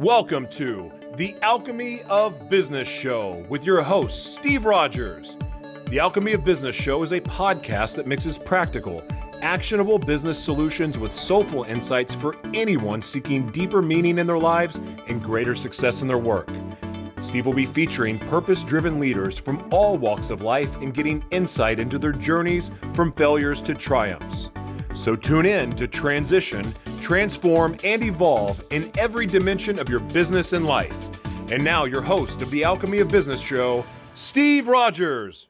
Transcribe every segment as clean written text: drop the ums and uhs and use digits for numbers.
Welcome to the Alchemy of Business Show with your host, Steve Rodgers. The Alchemy of Business Show is a podcast that mixes practical, actionable business solutions with soulful insights for anyone seeking deeper meaning in their lives and greater success in their work. Steve will be featuring purpose-driven leaders from all walks of life and getting insight into their journeys from failures to triumphs. So tune in to transition, transform, and evolve in every dimension of your business and life. And now your host of the Alchemy of Business Show, Steve Rodgers.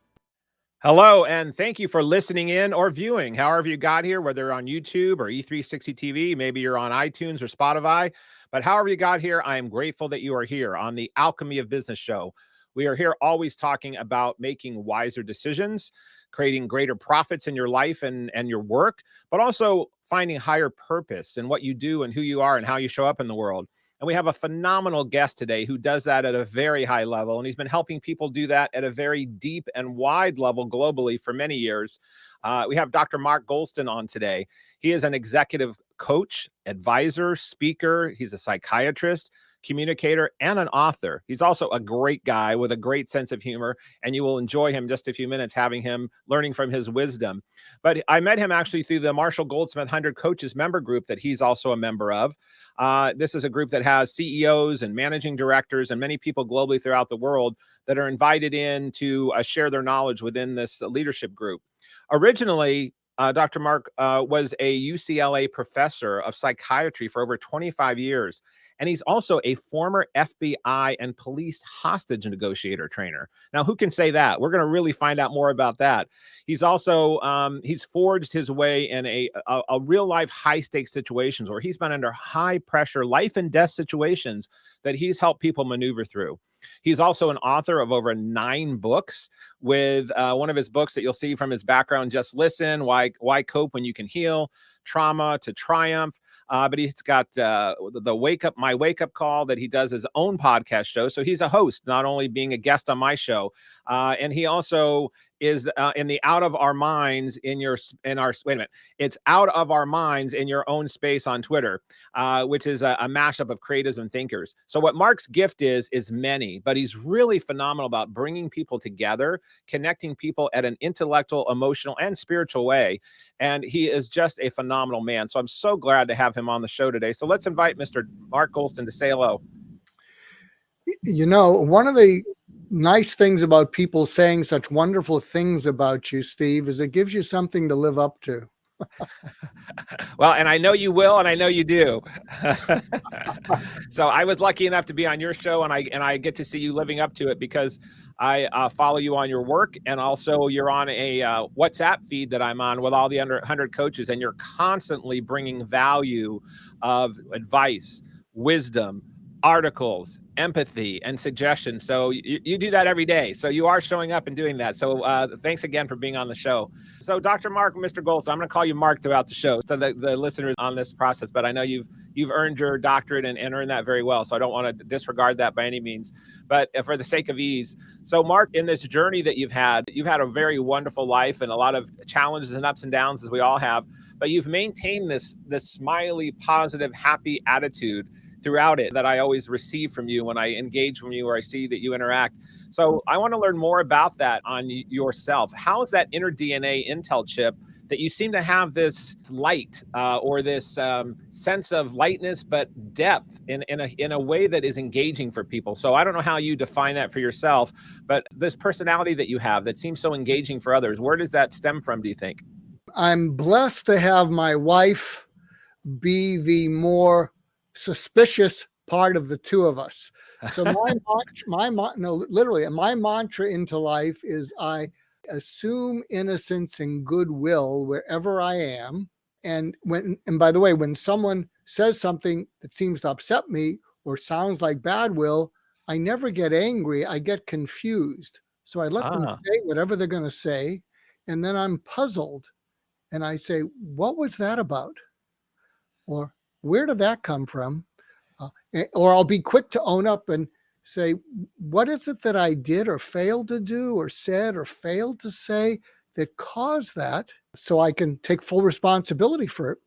Hello, and thank you for listening in or viewing, however you got here, whether you're on YouTube or E360 TV, maybe you're on iTunes or Spotify, but however you got here, I am grateful that you are here on the Alchemy of Business Show. We are here always talking about making wiser decisions, creating greater profits in your life and your work, but also finding higher purpose in what you do and who you are and how you show up in the world. And we have a phenomenal guest today who does that at a very high level. And he's been helping people do that at a very deep and wide level globally for many years. We have Dr. Mark Goulston on today. He is an executive coach, advisor, speaker. He's a psychiatrist, communicator, and an author. He's also a great guy with a great sense of humor, and you will enjoy him just a few minutes having him learning from his wisdom. But I met him actually through the Marshall Goldsmith 100 Coaches member group that he's also a member of. This is a group that has CEOs and managing directors and many people globally throughout the world that are invited in to share their knowledge within this leadership group. Originally, Dr. Mark was a UCLA professor of psychiatry for over 25 years. And he's also a former FBI and police hostage negotiator trainer. Now, who can say that? We're going to really find out more about that. He's also, he's forged his way in a real life high stakes situations where he's been under high pressure, life and death situations that he's helped people maneuver through. He's also an author of over 9 books, with one of his books that you'll see from his background, Just Listen, Why Cope When You Can Heal, Trauma to Triumph. But he's got the My Wake Up Call that he does his own podcast show. So he's a host, not only being a guest on my show. And he also is in the Out of Our Minds It's Out of Our Minds in Your Own Space on Twitter, which is a mashup of creatives and thinkers. So what Mark's gift is many, but he's really phenomenal about bringing people together, connecting people at an intellectual, emotional, and spiritual way. And he is just a phenomenal man. So I'm so glad to have him on the show today. So let's invite Mr. Mark Goulston to say hello. You know, one of the nice things about people saying such wonderful things about you, Steve, is it gives you something to live up to. Well, and I know you will, and I know you do. So I was lucky enough to be on your show, and I get to see you living up to it because I follow you on your work, and also you're on a WhatsApp feed that I'm on with all the 100 coaches, and you're constantly bringing value of advice, wisdom, articles, empathy, and suggestions. So you do that every day. So you are showing up and doing that. So thanks again for being on the show. So Dr. Mark, Mr. Goulston, I'm going to call you Mark throughout the show, so the listeners on this process, but I know you've earned your doctorate and earned that very well. So I don't want to disregard that by any means, but for the sake of ease. So Mark, in this journey that you've had a very wonderful life and a lot of challenges and ups and downs, as we all have, but you've maintained this smiley, positive, happy attitude throughout it that I always receive from you when I engage from you or I see that you interact. So I want to learn more about that on yourself. How is that inner DNA intel chip that you seem to have this light or this sense of lightness, but depth in a way that is engaging for people? So I don't know how you define that for yourself, but this personality that you have that seems so engaging for others, where does that stem from, do you think? I'm blessed to have my wife be the more suspicious part of the two of us. So my mantra into life is I assume innocence and goodwill wherever I am. And by the way, when someone says something that seems to upset me or sounds like bad will, I never get angry. I get confused. So I let them say whatever they're going to say. And then I'm puzzled. And I say, what was that about? Or where did that come from? Or I'll be quick to own up and say, what is it that I did or failed to do or said or failed to say that caused that, so I can take full responsibility for it.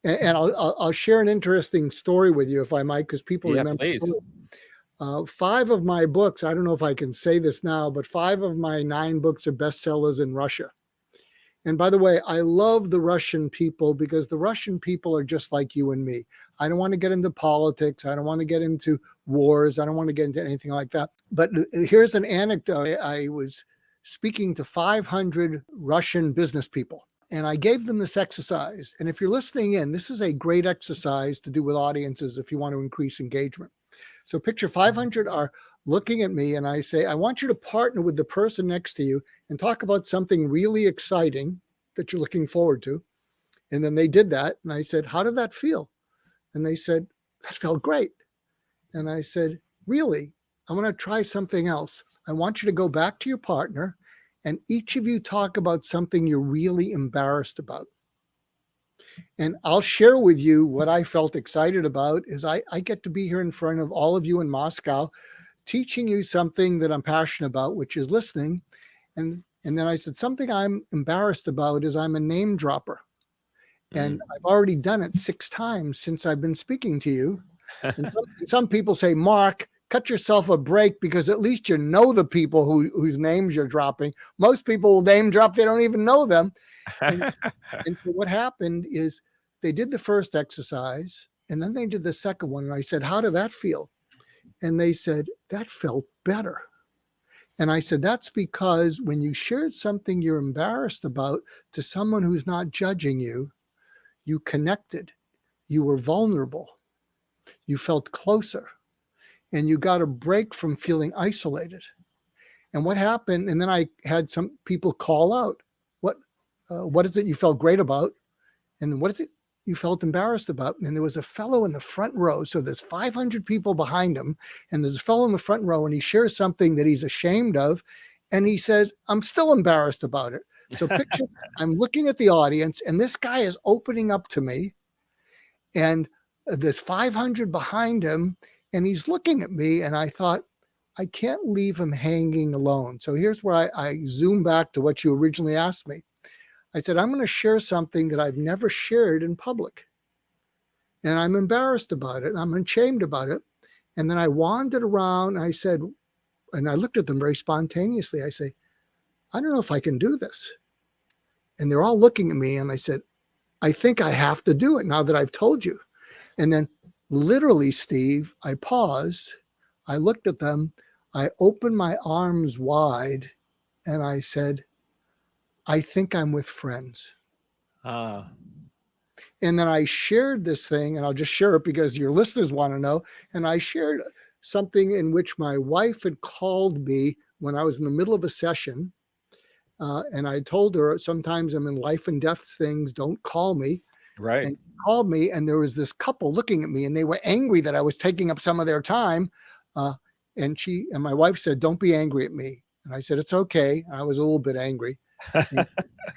And I'll share an interesting story with you, if I might, because people remember. Please. 5 of my books, I don't know if I can say this now, but 5 of my 9 books are bestsellers in Russia. And by the way, I love the Russian people because the Russian people are just like you and me. I don't want to get into politics. I don't want to get into wars. I don't want to get into anything like that. But here's an anecdote. I was speaking to 500 Russian business people, and I gave them this exercise. And if you're listening in, this is a great exercise to do with audiences if you want to increase engagement. So picture 500 are looking at me, and I say, I want you to partner with the person next to you and talk about something really exciting that you're looking forward to. And then they did that. And I said, how did that feel? And they said, that felt great. And I said, really? I'm going to try something else. I want you to go back to your partner and each of you talk about something you're really embarrassed about. And I'll share with you what I felt excited about is I get to be here in front of all of you in Moscow, teaching you something that I'm passionate about, which is listening. And then I said, something I'm embarrassed about is I'm a name dropper. And I've already done it 6 times since I've been speaking to you. And some people say, Mark, cut yourself a break because at least you know the people whose names you're dropping. Most people will name drop, they don't even know them. And so what happened is they did the first exercise and then they did the second one. And I said, how did that feel? And they said, that felt better. And I said, that's because when you shared something you're embarrassed about to someone who's not judging you, you connected, you were vulnerable, you felt closer, and you got a break from feeling isolated. And what happened, and then I had some people call out, what is it you felt great about? And what is it you felt embarrassed about? And there was a fellow in the front row. So there's 500 people behind him, and there's a fellow in the front row, and he shares something that he's ashamed of. And he says, I'm still embarrassed about it. So picture, I'm looking at the audience, and this guy is opening up to me, and there's 500 behind him, and he's looking at me, and I thought, I can't leave him hanging alone. So here's where I zoom back to what you originally asked me. I said, I'm going to share something that I've never shared in public. And I'm embarrassed about it. And I'm ashamed about it. And then I wandered around and I said, and I looked at them very spontaneously. I say, I don't know if I can do this. And they're all looking at me. And I said, I think I have to do it now that I've told you. And then literally, Steve, I paused. I looked at them. I opened my arms wide and I said, I think I'm with friends. And then I shared this thing, and I'll just share it because your listeners want to know. And I shared something in which my wife had called me when I was in the middle of a session. And I told her, sometimes I'm in life and death things, don't call me. Right. And she called me, and there was this couple looking at me, and they were angry that I was taking up some of their time. And my wife said, don't be angry at me. And I said, it's okay. I was a little bit angry.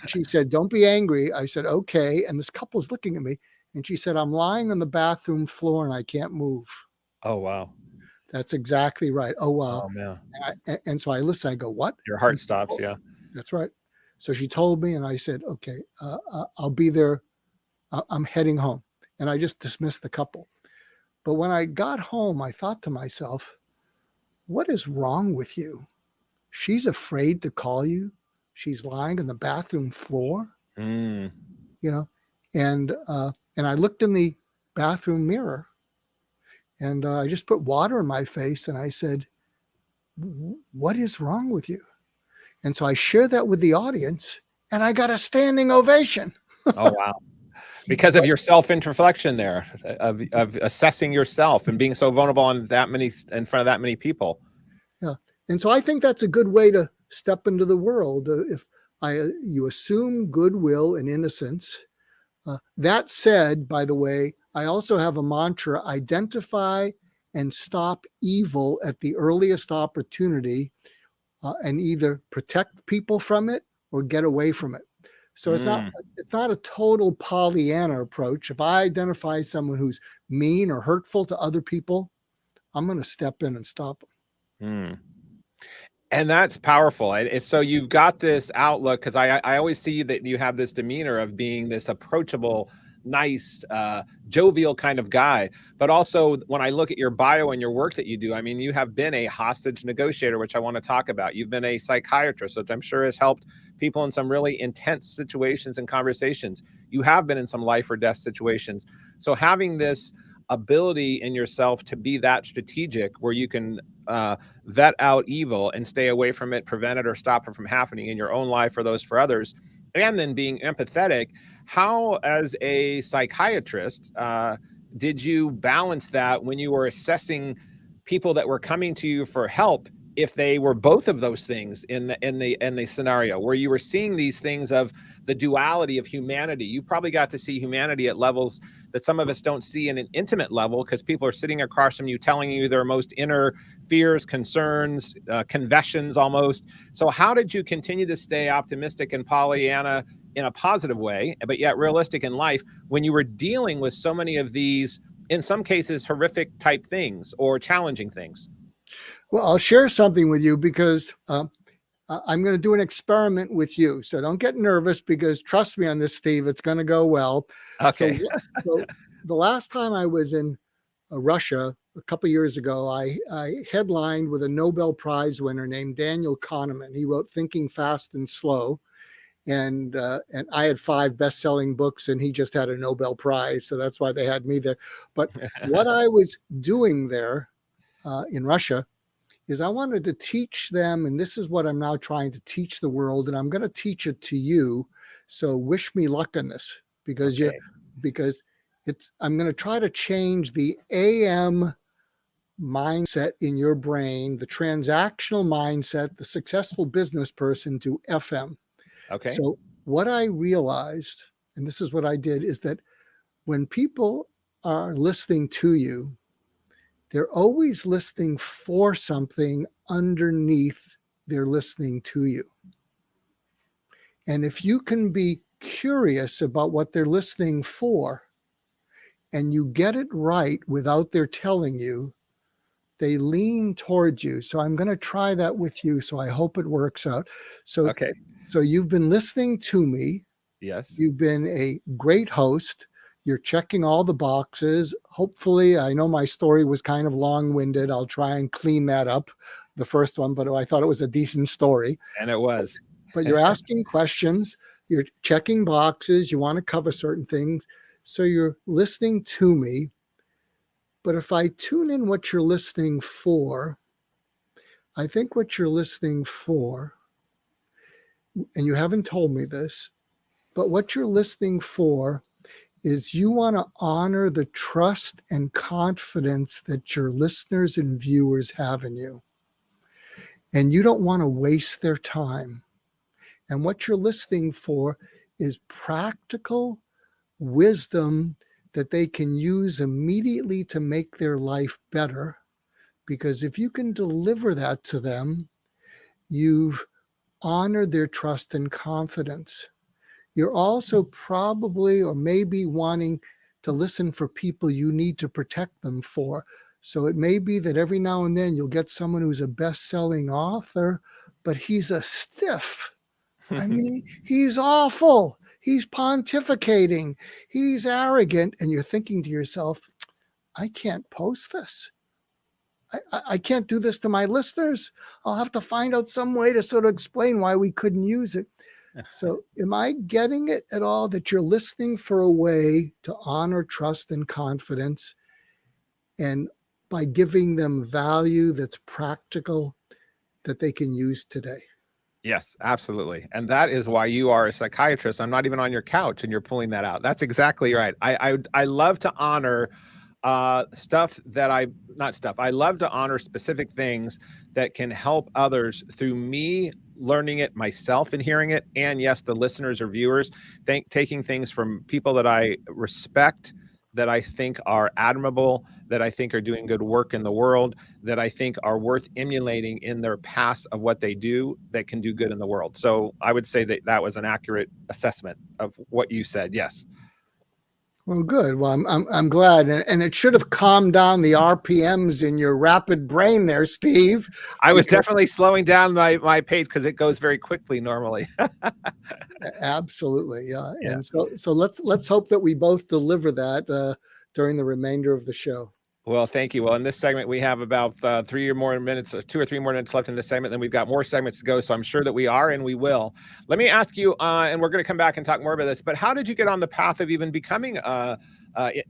She said, don't be angry. I said, okay. And this couple's looking at me. And she said, I'm lying on the bathroom floor and I can't move. Oh, wow. That's exactly right. Oh, wow. Oh, man. And so I listen, I go, what? Your heart stops. Yeah. That's right. So she told me and I said, okay, I'll be there. I'm heading home. And I just dismissed the couple. But when I got home, I thought to myself, what is wrong with you? She's afraid to call you. She's lying on the bathroom floor, you know, and I looked in the bathroom mirror and I just put water in my face and I said, what is wrong with you? And so I shared that with the audience and I got a standing ovation. Oh, wow. Because of your self-introspection there, of assessing yourself and being so vulnerable in front of that many people. Yeah. And so I think that's a good way to step into the world. If you assume goodwill and innocence. That said, by the way, I also have a mantra: identify and stop evil at the earliest opportunity, and either protect people from it or get away from it. So it's not a total Pollyanna approach. If I identify someone who's mean or hurtful to other people, I'm going to step in and stop them. And that's powerful. It's so you've got this outlook, because I always see that you have this demeanor of being this approachable nice, jovial kind of guy. But also when I look at your bio and your work that you do, I mean, you have been a hostage negotiator, which I want to talk about. You've been a psychiatrist, which I'm sure has helped people in some really intense situations and conversations. You have been in some life or death situations. So having this ability in yourself to be that strategic where you can vet out evil and stay away from it, prevent it, or stop it from happening in your own life or those for others, and then being empathetic. How, as a psychiatrist, did you balance that when you were assessing people that were coming to you for help, if they were both of those things in the scenario where you were seeing these things of the duality of humanity? You probably got to see humanity at levels that some of us don't see in an intimate level, because people are sitting across from you telling you their most inner fears, concerns, confessions almost. So how did you continue to stay optimistic and Pollyanna in a positive way, but yet realistic in life, when you were dealing with so many of these, in some cases, horrific type things or challenging things? Well, I'll share something with you because I'm going to do an experiment with you. So don't get nervous, because trust me on this, Steve, it's going to go well. Okay. So the last time I was in Russia a couple of years ago, I headlined with a Nobel Prize winner named Daniel Kahneman. He wrote Thinking Fast and Slow. And I had 5 best-selling books, and he just had a Nobel Prize. So that's why they had me there. But what I was doing there in Russia is I wanted to teach them, and this is what I'm now trying to teach the world, and I'm going to teach it to you. So wish me luck on this, because I'm going to try to change the AM mindset in your brain, the transactional mindset, the successful business person, to FM. Okay. So what I realized, and this is what I did, is that when people are listening to you, they're always listening for something underneath they're listening to you. And if you can be curious about what they're listening for, and you get it right without their telling you, they lean towards you. So I'm going to try that with you. So I hope it works out. So, okay. So you've been listening to me. Yes. You've been a great host. You're checking all the boxes. Hopefully, I know my story was kind of long-winded. I'll try and clean that up, the first one, but I thought it was a decent story. And it was. But you're asking questions. You're checking boxes. You want to cover certain things. So you're listening to me. But if I tune in what you're listening for, I think what you're listening for, and you haven't told me this, but what you're listening for is you want to honor the trust and confidence that your listeners and viewers have in you. And you don't want to waste their time. And what you're listening for is practical wisdom that they can use immediately to make their life better. Because if you can deliver that to them, you've honored their trust and confidence. You're also probably or maybe wanting to listen for people you need to protect them for. So it may be that every now and then you'll get someone who's a best-selling author, but he's a stiff. I mean, he's awful. He's pontificating. He's arrogant. And you're thinking to yourself, I can't post this. I can't do this to my listeners. I'll have to find out some way to sort of explain why we couldn't use it. So am I getting it at all that you're listening for a way to honor trust and confidence, and by giving them value that's practical that they can use today? Yes, absolutely. And that is why you are a psychiatrist. I'm not even on your couch and you're pulling that out. That's exactly right. I love to honor I love to honor specific things that can help others through me learning it myself and hearing it. And yes, the listeners or viewers, taking things from people that I respect, that I think are admirable, that I think are doing good work in the world, that I think are worth emulating in their past of what they do that can do good in the world. So I would say that that was an accurate assessment of what you said. Yes. Well, good. Well, I'm glad, and it should have calmed down the RPMs in your rapid brain there, Steve. I was definitely slowing down my pace because it goes very quickly normally. Absolutely, yeah. Yeah. And so let's hope that we both deliver that during the remainder of the show. Well, thank you. Well, in this segment, we have about 2 or 3 more minutes left in this segment. Then we've got more segments to go. So I'm sure that we are and we will. Let me ask you, and we're going to come back and talk more about this, but how did you get on the path of even becoming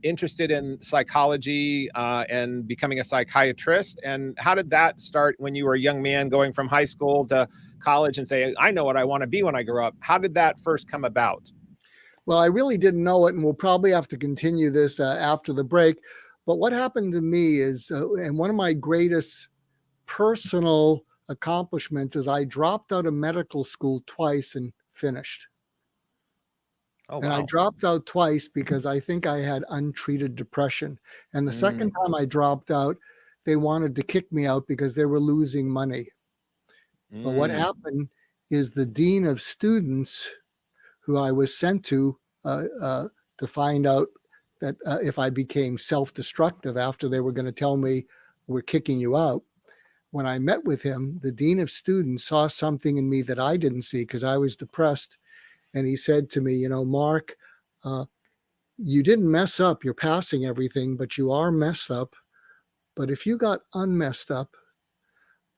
interested in psychology and becoming a psychiatrist? And how did that start when you were a young man going from high school to college and say, I know what I want to be when I grow up? How did that first come about? Well, I really didn't know it, and we'll probably have to continue this after the break. But what happened to me is, and one of my greatest personal accomplishments is I dropped out of medical school twice and finished. Oh, and wow. I dropped out twice because I think I had untreated depression. And the second time I dropped out, they wanted to kick me out because they were losing money. But what happened is the dean of students, who I was sent to find out that if I became self-destructive after they were going to tell me we're kicking you out. When I met with him, the dean of students saw something in me that I didn't see because I was depressed. And he said to me, you know, Mark, you didn't mess up. You're passing everything, but you are messed up. But if you got unmessed up,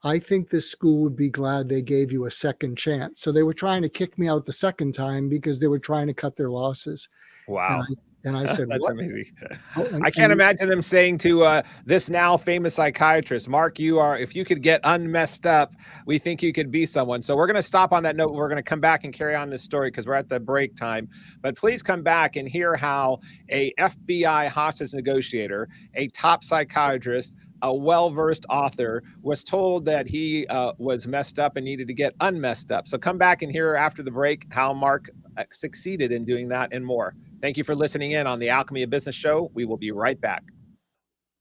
I think this school would be glad they gave you a second chance. So they were trying to kick me out the second time because they were trying to cut their losses. Wow. And I said, that's what? amazing. Oh, I can't imagine them saying to this now famous psychiatrist, Mark, if you could get unmessed up, we think you could be someone. So we're going to stop on that note. We're going to come back and carry on this story because we're at the break time. But please come back and hear how a FBI hostage negotiator, a top psychiatrist, a well-versed author was told that he was messed up and needed to get unmessed up. So come back and hear after the break how Mark succeeded in doing that and more. Thank you for listening in on the Alchemy of Business Show. We will be right back.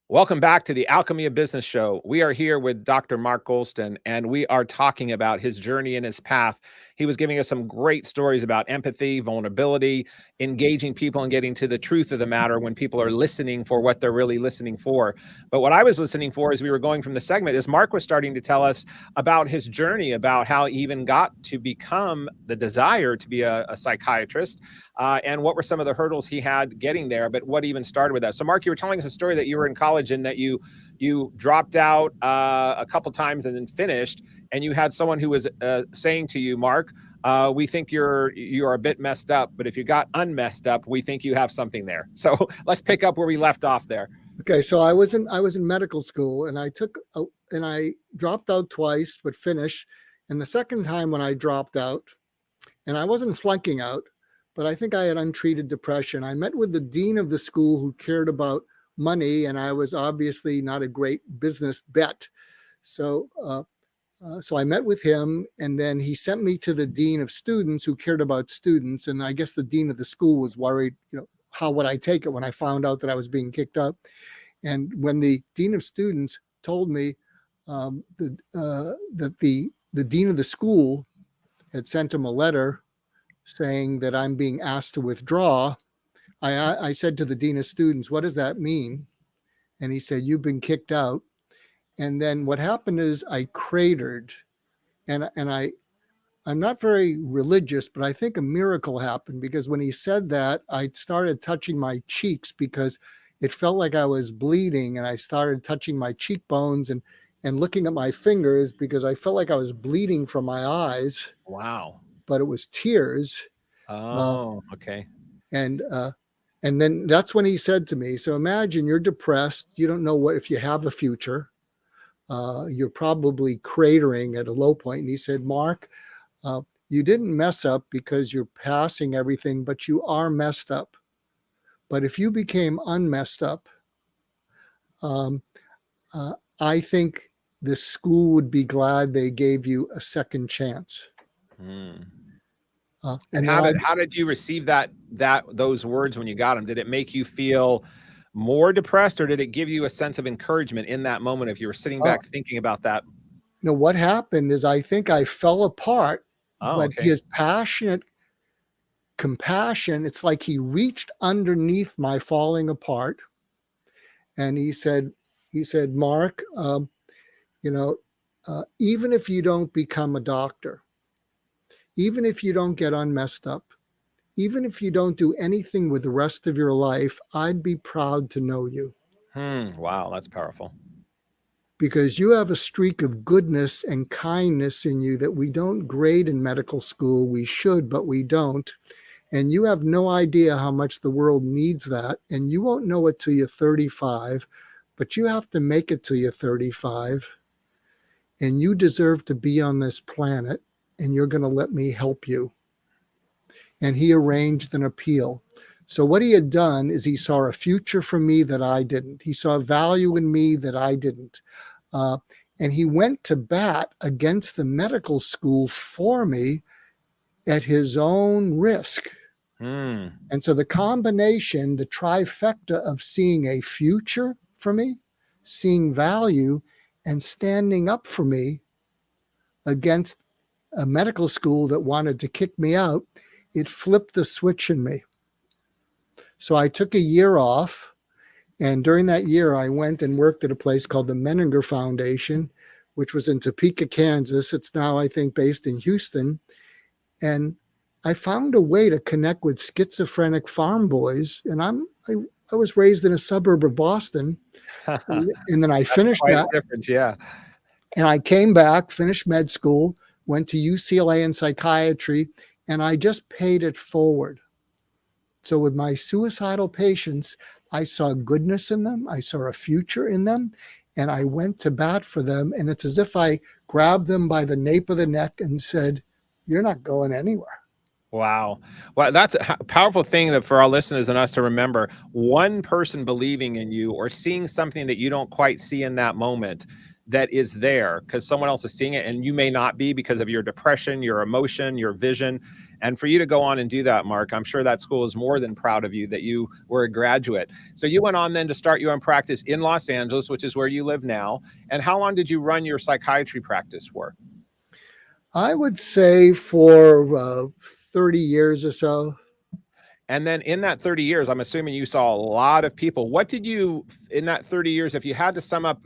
Welcome back to the Alchemy of Business Show. We are here with Dr. Mark Goulston, and we are talking about his journey and his path. He was giving us some great stories about empathy, vulnerability, engaging people and getting to the truth of the matter when people are listening for what they're really listening for. But what I was listening for as we were going from the segment is Mark was starting to tell us about his journey, about how he even got to become the desire to be a psychiatrist, and what were some of the hurdles he had getting there, but what even started with that. So Mark, you were telling us a story that you were in college and that you dropped out a couple times and then finished, and you had someone who was saying to you, Mark, we think you are a bit messed up, but if you got unmessed up, we think you have something there. So let's pick up where we left off there. Okay, so I was in medical school, and I dropped out twice, but finished. And the second time when I dropped out, and I wasn't flunking out, but I think I had untreated depression. I met with the dean of the school who cared about money, and I was obviously not a great business bet. So I met with him, and then he sent me to the dean of students who cared about students. And I guess the dean of the school was worried, how would I take it when I found out that I was being kicked out? And when the dean of students told me that the dean of the school had sent him a letter saying that I'm being asked to withdraw, I said to the dean of students, what does that mean? And he said, you've been kicked out. And then what happened is I cratered, and I'm not very religious, but I think a miracle happened, because when he said that, I started touching my cheeks because it felt like I was bleeding, and I started touching my cheekbones and looking at my fingers because I felt like I was bleeding from my eyes. Wow. But it was tears. Oh, okay. And then that's when he said to me, so imagine you're depressed. You don't know if you have a future. You're probably cratering at a low point. And he said, Mark, you didn't mess up because you're passing everything, but you are messed up. But if you became unmessed up, I think the school would be glad they gave you a second chance. And how did you receive those words when you got them? Did it make you feel more depressed, or did it give you a sense of encouragement in that moment if you were sitting back thinking about that? What happened is I think I fell apart, but his passionate compassion, it's like he reached underneath my falling apart. And he said, Mark, even if you don't become a doctor, even if you don't get unmessed up, even if you don't do anything with the rest of your life, I'd be proud to know you. Wow, that's powerful. Because you have a streak of goodness and kindness in you that we don't grade in medical school. We should, but we don't. And you have no idea how much the world needs that. And you won't know it till you're 35, but you have to make it till you're 35. And you deserve to be on this planet, and you're going to let me help you. And he arranged an appeal. So what he had done is he saw a future for me that I didn't. He saw value in me that I didn't. And he went to bat against the medical school for me at his own risk. And so the combination, the trifecta of seeing a future for me, seeing value, and standing up for me against a medical school that wanted to kick me out, it flipped the switch in me. So I took a year off. And during that year, I went and worked at a place called the Menninger Foundation, which was in Topeka, Kansas. It's now, I think, based in Houston. And I found a way to connect with schizophrenic farm boys. And I was raised in a suburb of Boston. And then I finished that. Yeah. And I came back, finished med school, went to UCLA in psychiatry, and I just paid it forward. So with my suicidal patients, I saw goodness in them. I saw a future in them, and I went to bat for them. And it's as if I grabbed them by the nape of the neck and said, "You're not going anywhere." Wow. Well, that's a powerful thing for our listeners and us to remember. One person believing in you or seeing something that you don't quite see in that moment that is there because someone else is seeing it and you may not be because of your depression, your emotion, your vision. And for you to go on and do that, Mark, I'm sure that school is more than proud of you that you were a graduate. So you went on then to start your own practice in Los Angeles, which is where you live now. And how long did you run your psychiatry practice for? I would say for 30 years or so. And then in that 30 years, I'm assuming you saw a lot of people. What did you, in that 30 years, if you had to sum up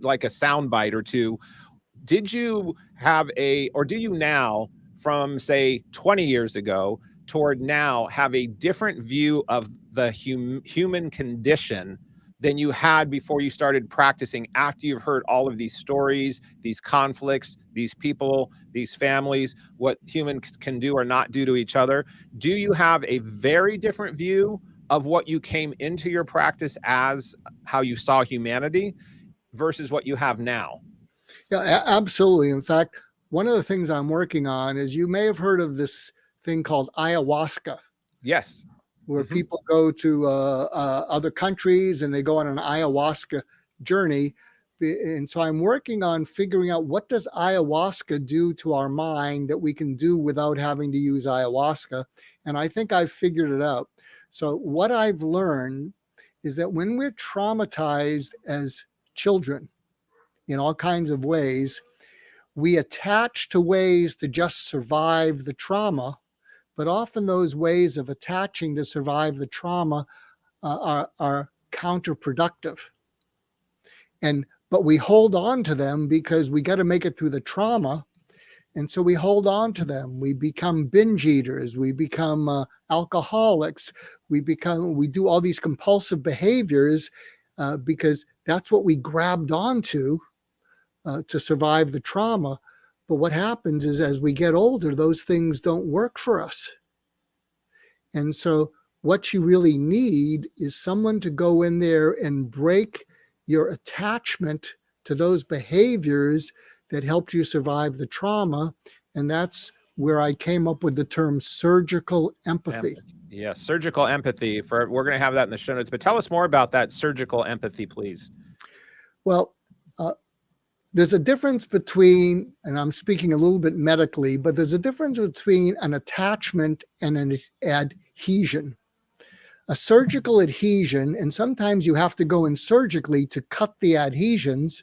like a sound bite or two, did you have or do you now, from say 20 years ago toward now, have a different view of the human condition than you had before you started practicing, after you've heard all of these stories, these conflicts, these people, these families, what humans can do or not do to each other? Do you have a very different view of what you came into your practice as, how you saw humanity, versus what you have now? Yeah, absolutely. In fact, one of the things I'm working on is, you may have heard of this thing called ayahuasca. Yes. Where people go to other countries and they go on an ayahuasca journey. And so I'm working on figuring out, what does ayahuasca do to our mind that we can do without having to use ayahuasca? And I think I've figured it out. So what I've learned is that when we're traumatized as children in all kinds of ways, we attach to ways to just survive the trauma. But often those ways of attaching to survive the trauma are counterproductive. But we hold on to them because we got to make it through the trauma. And so we hold on to them. We become binge eaters. We become alcoholics. We do all these compulsive behaviors because that's what we grabbed onto to survive the trauma. But what happens is, as we get older, those things don't work for us. And so what you really need is someone to go in there and break your attachment to those behaviors that helped you survive the trauma. And that's where I came up with the term surgical empathy. Yeah, surgical empathy. We're going to have that in the show notes. But tell us more about that surgical empathy, please. Well, there's a difference between, and I'm speaking a little bit medically, but there's a difference between an attachment and an adhesion. A surgical adhesion, and sometimes you have to go in surgically to cut the adhesions.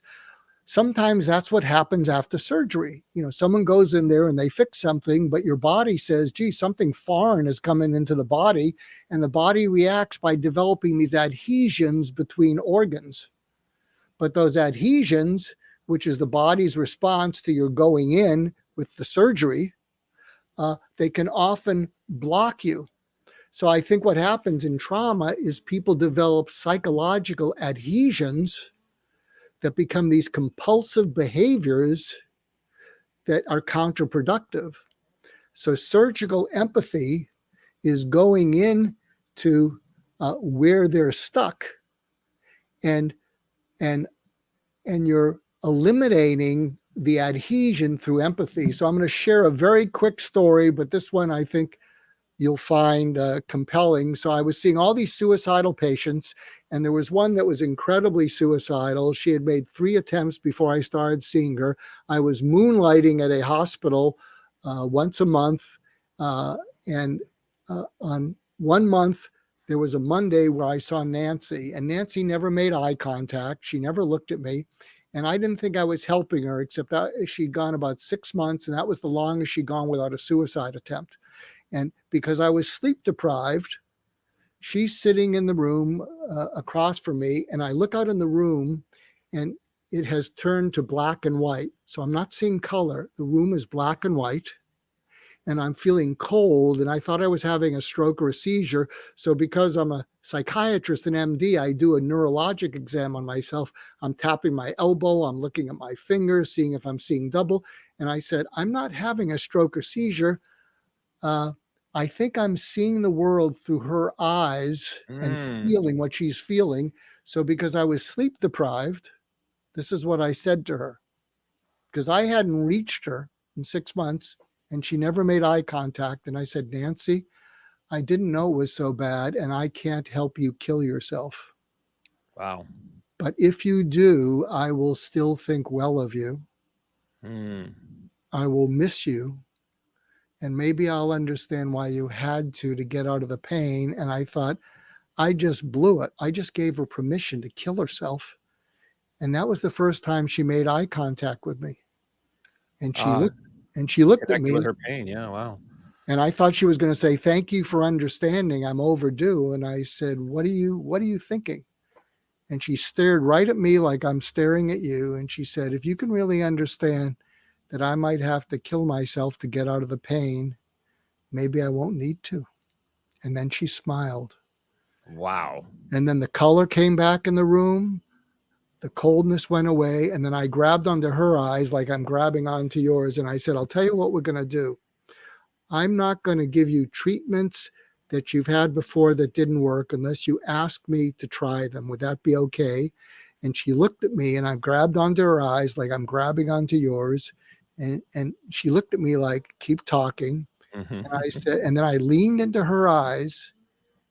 sometimes that's what happens after surgery. Someone goes in there and they fix something, but your body says, gee, something foreign is coming into the body, and the body reacts by developing these adhesions between organs. But those adhesions, which is the body's response to your going in with the surgery, they can often block you. So I think what happens in trauma is people develop psychological adhesions that become these compulsive behaviors that are counterproductive. So surgical empathy is going in to where they're stuck, and you're eliminating the adhesion through empathy. So I'm going to share a very quick story, but this one I think you'll find compelling. So I was seeing all these suicidal patients, and there was one that was incredibly suicidal. She had made 3 attempts before I started seeing her. I was moonlighting at a hospital once a month. And on 1 month, there was a Monday where I saw Nancy, and Nancy never made eye contact. She never looked at me. And I didn't think I was helping her, except that she'd gone about 6 months, and that was the longest she'd gone without a suicide attempt. And because I was sleep deprived, she's sitting in the room across from me, and I look out in the room, and it has turned to black and white. So I'm not seeing color. The room is black and white, and I'm feeling cold, and I thought I was having a stroke or a seizure. So because I'm a psychiatrist and MD, I do a neurologic exam on myself. I'm tapping my elbow. I'm looking at my fingers, seeing if I'm seeing double. And I said, I'm not having a stroke or seizure. I think I'm seeing the world through her eyes and feeling what she's feeling. So because I was sleep deprived, this is what I said to her, because I hadn't reached her in 6 months and she never made eye contact. And I said, Nancy, I didn't know it was so bad, and I can't help you kill yourself. Wow. But if you do, I will still think well of you. I will miss you. And maybe I'll understand why you had to get out of the pain. And I thought, I just blew it. I just gave her permission to kill herself. And that was the first time she made eye contact with me. And she looked at me with her pain. Yeah. Wow. And I thought she was going to say, thank you for understanding. I'm overdue. And I said, what are you thinking? And she stared right at me like I'm staring at you. And she said, if you can really understand that I might have to kill myself to get out of the pain, maybe I won't need to. And then she smiled. Wow. And then the color came back in the room. The coldness went away. And then I grabbed onto her eyes like I'm grabbing onto yours. And I said, I'll tell you what we're going to do. I'm not going to give you treatments that you've had before that didn't work unless you ask me to try them. Would that be okay? And she looked at me, and I grabbed onto her eyes like I'm grabbing onto yours. And she looked at me like, keep talking. And I said, and then I leaned into her eyes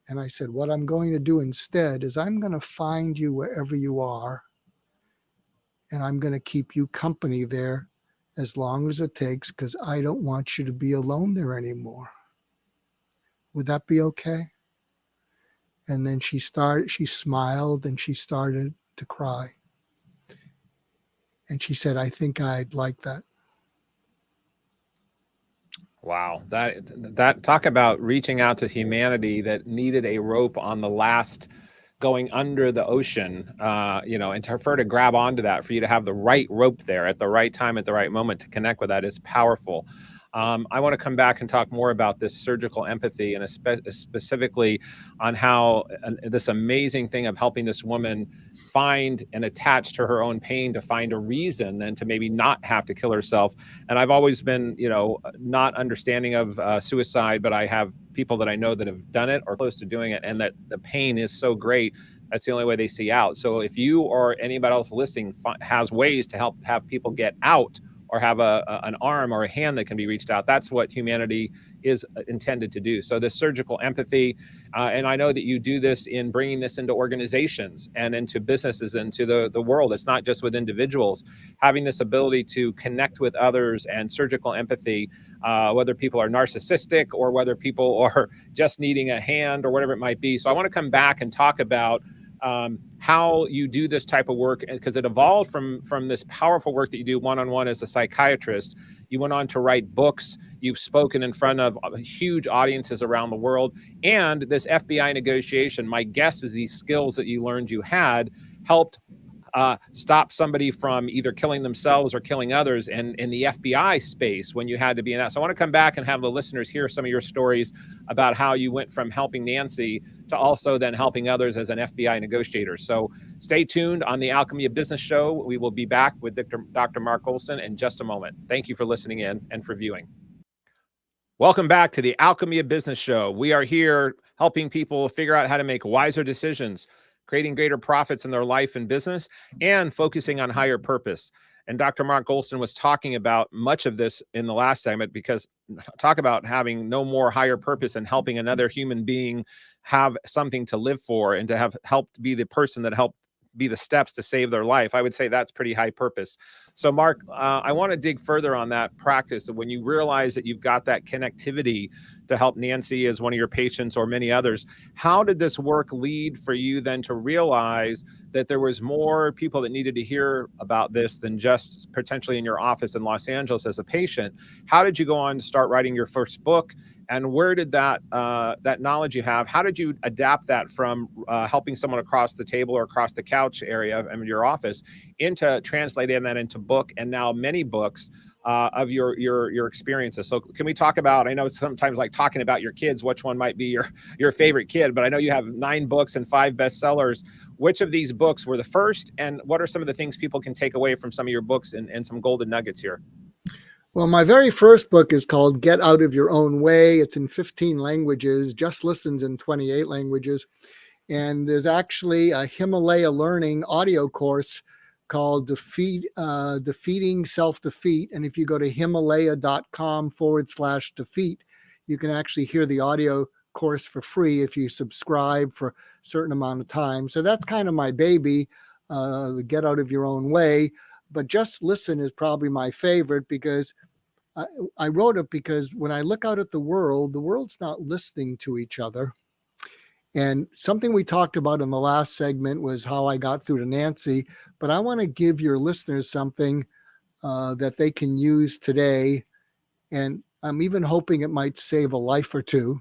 and I said, what I'm going to do instead is I'm going to find you wherever you are. And I'm going to keep you company there as long as it takes, because I don't want you to be alone there anymore. Would that be okay? And then she smiled and she started to cry. And she said, I think I'd like that. Wow. That talk about reaching out to humanity that needed a rope on the last going under the ocean, and for her to grab onto that, for you to have the right rope there at the right time, at the right moment to connect with that is powerful. I want to come back and talk more about this surgical empathy, and specifically on how this amazing thing of helping this woman find and attach to her own pain to find a reason then to maybe not have to kill herself. And I've always been, not understanding of suicide, but I have people that I know that have done it or close to doing it, and that the pain is so great. That's the only way they see out. So if you or anybody else listening has ways to help have people get out, or have an arm or a hand that can be reached out, that's what humanity is intended to do. So this surgical empathy, and I know that you do this in bringing this into organizations and into businesses, into the world. It's not just with individuals. Having this ability to connect with others and surgical empathy, whether people are narcissistic or whether people are just needing a hand or whatever it might be. So I want to come back and talk about how you do this type of work, because it evolved from this powerful work that you do one-on-one as a psychiatrist. You went on to write books. You've spoken in front of huge audiences around the world. And this FBI negotiation, my guess is these skills that you learned you had helped stop somebody from either killing themselves or killing others in the FBI space when you had to be in that. So I want to come back and have the listeners hear some of your stories about how you went from helping Nancy to also then helping others as an FBI negotiator. So stay tuned on the Alchemy of Business Show. We will be back with Dr. Mark Goulston in just a moment. Thank you for listening in and for viewing. Welcome back to the Alchemy of Business Show. We are here helping people figure out how to make wiser decisions, creating greater profits in their life and business, and focusing on higher purpose. And Dr. Mark Goulston was talking about much of this in the last segment, because talk about having no more higher purpose and helping another human being have something to live for and to have helped be the person that helped be the steps to save their life. I would say that's pretty high purpose. So Mark, I want to dig further on that practice. When you realize that you've got that connectivity to help Nancy as one of your patients or many others, how did this work lead for you then to realize that there was more people that needed to hear about this than just potentially in your office in Los Angeles as a patient? How did you go on to start writing your first book? And where did that knowledge you have, how did you adapt that from helping someone across the table or across the couch area of your office into translating that into book and now many books of your experiences? So can we talk about, I know it's sometimes like talking about your kids, which one might be your favorite kid, but I know you have 9 books and 5 bestsellers. Which of these books were the first, and what are some of the things people can take away from some of your books and some golden nuggets here? Well, my very first book is called Get Out of Your Own Way. It's in 15 languages, Just Listens in 28 languages. And there's actually a Himalaya learning audio course called Defeating Self-Defeat. And if you go to himalaya.com/defeat, you can actually hear the audio course for free if you subscribe for a certain amount of time. So that's kind of my baby, the Get Out of Your Own Way. But Just Listen is probably my favorite, because I wrote it because when I look out at the world's not listening to each other. And something we talked about in the last segment was how I got through to Nancy, but I want to give your listeners something that they can use today. And I'm even hoping it might save a life or two.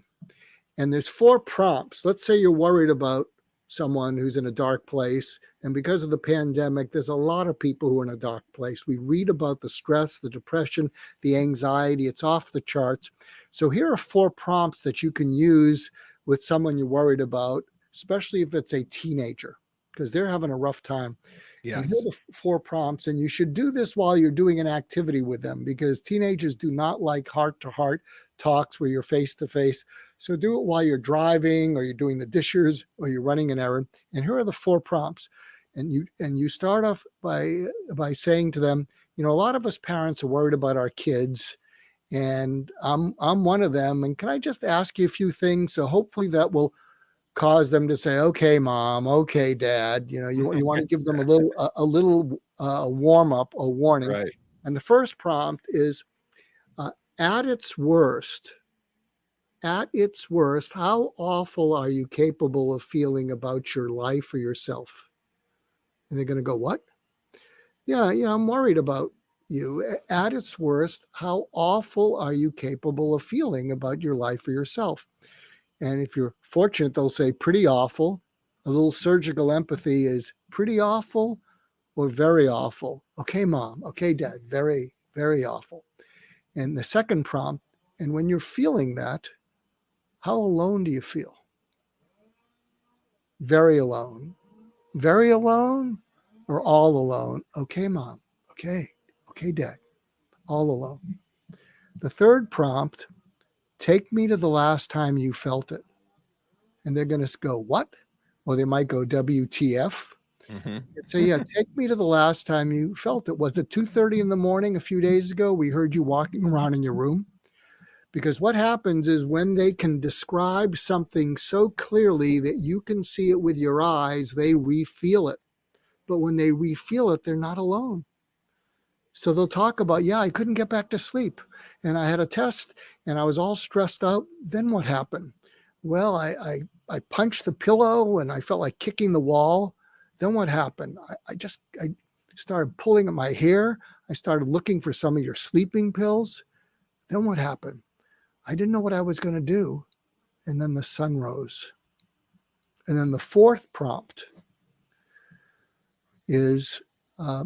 And there's 4 prompts. Let's say you're worried about someone who's in a dark place. And because of the pandemic, there's a lot of people who are in a dark place. We read about the stress, the depression, the anxiety. It's off the charts. So here are 4 prompts that you can use with someone you're worried about, especially if it's a teenager, because they're having a rough time. Yes. And here are the 4 prompts, and you should do this while you're doing an activity with them, because teenagers do not like heart-to-heart talks where you're face-to-face. So do it while you're driving, or you're doing the dishes, or you're running an errand. And here are the 4 prompts. And you start off by saying to them, a lot of us parents are worried about our kids, and I'm one of them. And can I just ask you a few things? So hopefully that will cause them to say, okay, mom, okay, dad. You want to give them a little warm up, a warning. Right. And the first prompt is, at its worst, how awful are you capable of feeling about your life or yourself? And they're going to go, what? Yeah, I'm worried about you. At its worst, how awful are you capable of feeling about your life or yourself? And if you're fortunate, they'll say pretty awful. A little surgical empathy is pretty awful or very awful. Okay, mom. Okay, dad. Very, very awful. And the second prompt, and when you're feeling that, how alone do you feel? Very alone. Very alone or all alone? Okay, mom. Okay. Okay, dad. All alone. The third prompt, take me to the last time you felt it. And they're going to go, what? Or they might go, WTF. Mm-hmm. So yeah, take me to the last time you felt it. Was it 2:30 in the morning a few days ago? We heard you walking around in your room. Because what happens is when they can describe something so clearly that you can see it with your eyes, they re-feel it. But when they re-feel it, they're not alone. So they'll talk about, yeah, I couldn't get back to sleep. And I had a test and I was all stressed out. Then what happened? Well, I I punched the pillow and I felt like kicking the wall. Then what happened? I started pulling at my hair. I started looking for some of your sleeping pills. Then what happened? I didn't know what I was going to do. And then the sun rose. And then the fourth prompt is, I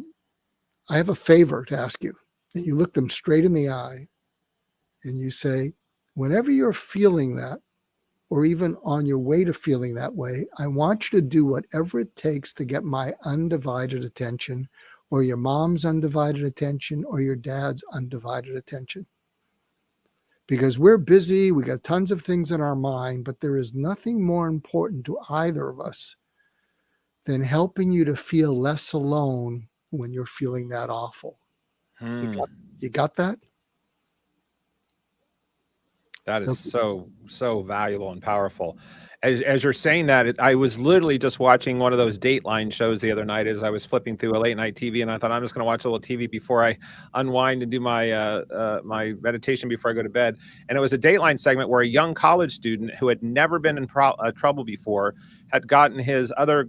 have a favor to ask you. And you look them straight in the eye and you say, whenever you're feeling that, or even on your way to feeling that way, I want you to do whatever it takes to get my undivided attention, or your mom's undivided attention, or your dad's undivided attention. Because we're busy, we got tons of things in our mind, but there is nothing more important to either of us than helping you to feel less alone when you're feeling that awful. You got that? That is so valuable and powerful. As you're saying that, I was literally just watching one of those Dateline shows the other night as I was flipping through a late night TV, and I thought I'm just going to watch a little TV before I unwind and do my my meditation before I go to bed. And it was a Dateline segment where a young college student who had never been in trouble before had gotten his other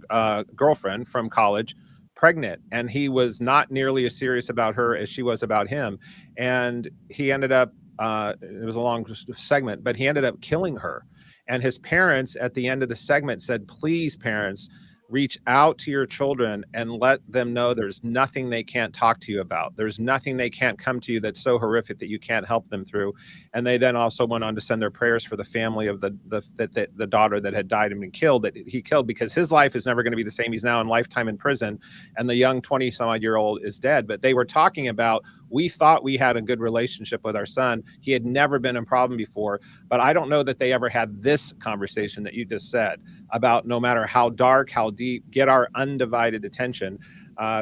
girlfriend from college pregnant, and he was not nearly as serious about her as she was about him. And he ended up, it was a long segment, but he ended up killing her. And his parents at the end of the segment said, please, parents, reach out to your children and let them know there's nothing they can't talk to you about. There's nothing they can't come to you that's so horrific that you can't help them through. And they then also went on to send their prayers for the family of the daughter that had died and been killed, that he killed, because his life is never going to be the same. He's now in lifetime in prison, and the young 20-some-odd-year-old is dead. But they were talking about, we thought we had a good relationship with our son. He had never been in problem before, but I don't know that they ever had this conversation that you just said about, no matter how dark, how deep, get our undivided attention,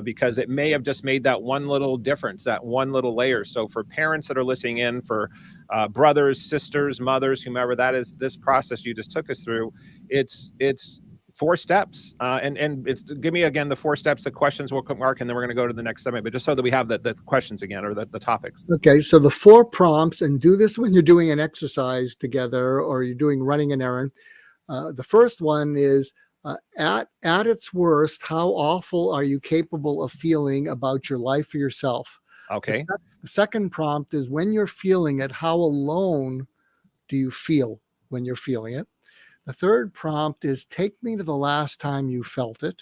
because it may have just made that one little difference, that one little layer. So for parents that are listening in, for brothers, sisters, mothers, whomever that is, this process you just took us through, it's 4 steps. And it's, give me again the 4 steps, the questions we'll mark, and then we're going to go to the next segment, but just so that we have the questions again, or the topics. Okay, so the 4 prompts, and do this when you're doing an exercise together or you're doing running an errand. The first one is, at its worst, how awful are you capable of feeling about your life or yourself? Okay. The second prompt is, when you're feeling it, how alone do you feel when you're feeling it? The third prompt is, take me to the last time you felt it.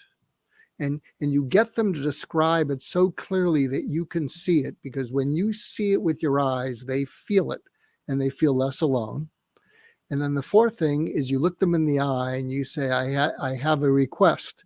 And you get them to describe it so clearly that you can see it, because when you see it with your eyes, they feel it and they feel less alone. And then the fourth thing is, you look them in the eye and you say, I have a request.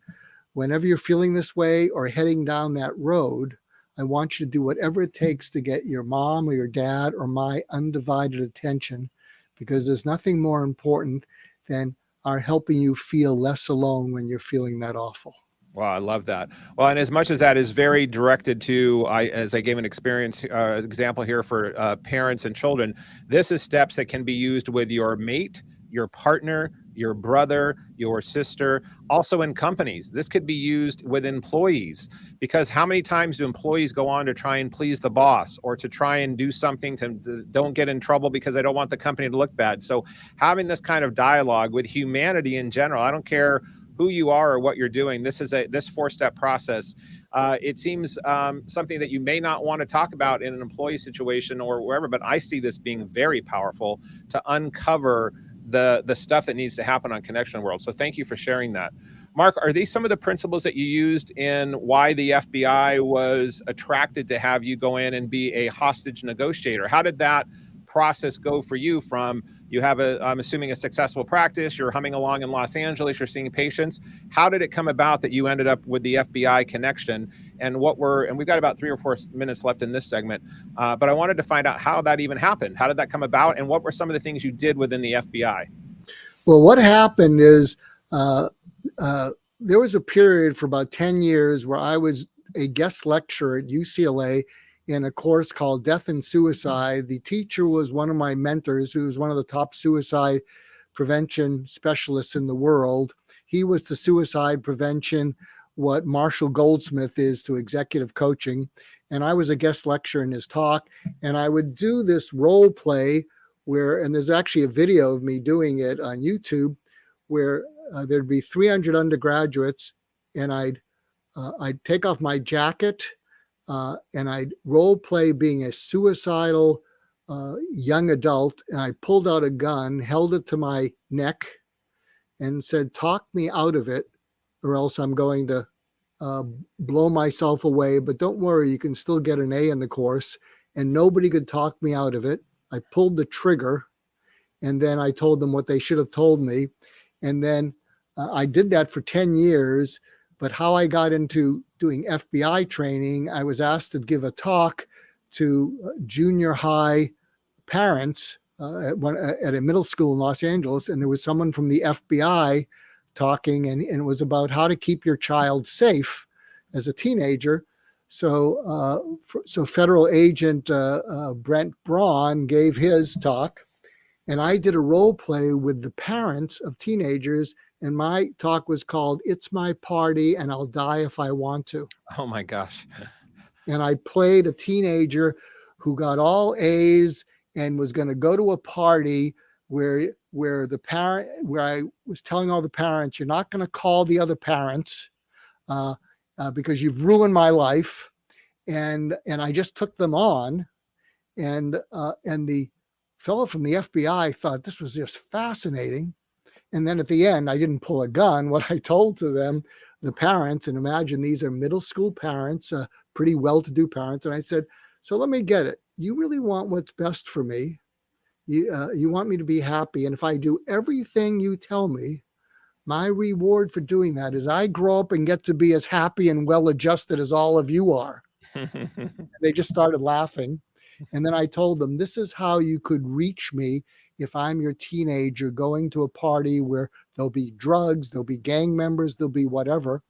Whenever you're feeling this way or heading down that road, I want you to do whatever it takes to get your mom or your dad or my undivided attention, because there's nothing more important than our helping you feel less alone when you're feeling that awful. Wow, I love that. Well, and as much as that is very directed to, as I gave an example here for parents and children, this is steps that can be used with your mate, your partner, your brother, your sister, also in companies. This could be used with employees, because how many times do employees go on to try and please the boss, or to try and do something to don't get in trouble because they don't want the company to look bad? So having this kind of dialogue with humanity in general, I don't care who you are or what you're doing, this 4-step process. It seems something that you may not want to talk about in an employee situation or wherever, but I see this being very powerful to uncover the stuff that needs to happen on Connection World. So thank you for sharing that. Mark, are these some of the principles that you used in why the FBI was attracted to have you go in and be a hostage negotiator? How did that process go for you? From, you have I'm assuming a successful practice, you're humming along in Los Angeles, you're seeing patients. How did it come about that you ended up with the FBI connection? And we've got about 3 or 4 minutes left in this segment, but I wanted to find out how that even happened. How did that come about? And what were some of the things you did within the FBI? Well, what happened is, there was a period for about 10 years where I was a guest lecturer at UCLA in a course called Death and Suicide. The teacher was one of my mentors, who was one of the top suicide prevention specialists in the world. He was to suicide prevention what Marshall Goldsmith is to executive coaching. And I was a guest lecturer in his talk. And I would do this role play and there's actually a video of me doing it on YouTube, where there'd be 300 undergraduates, and I'd take off my jacket and I'd role play being a suicidal young adult, and I pulled out a gun, held it to my neck, and said, "Talk me out of it, or else I'm going to blow myself away. But don't worry, you can still get an A in the course." And nobody could talk me out of it. I pulled the trigger, and then I told them what they should have told me. And then I did that for 10 years. But how I got into doing FBI training, I was asked to give a talk to junior high parents at a middle school in Los Angeles. And there was someone from the FBI talking, and it was about how to keep your child safe as a teenager. So federal agent Brent Braun gave his talk, and I did a role play with the parents of teenagers, and my talk was called "It's My Party and I'll Die If I Want to." Oh my gosh. And I played a teenager who got all A's and was going to go to a party where I was telling all the parents, "You're not going to call the other parents because you've ruined my life." And I just took them on, and the fellow from the FBI thought this was just fascinating. And then at the end, I didn't pull a gun. What I told to them, the parents, and imagine these are middle school parents, pretty well-to-do parents. And I said, "So let me get it. You really want what's best for me. You want me to be happy. And if I do everything you tell me, my reward for doing that is I grow up and get to be as happy and well-adjusted as all of you are." They just started laughing. And then I told them, "This is how you could reach me if I'm your teenager going to a party where there'll be drugs, there'll be gang members, there'll be whatever."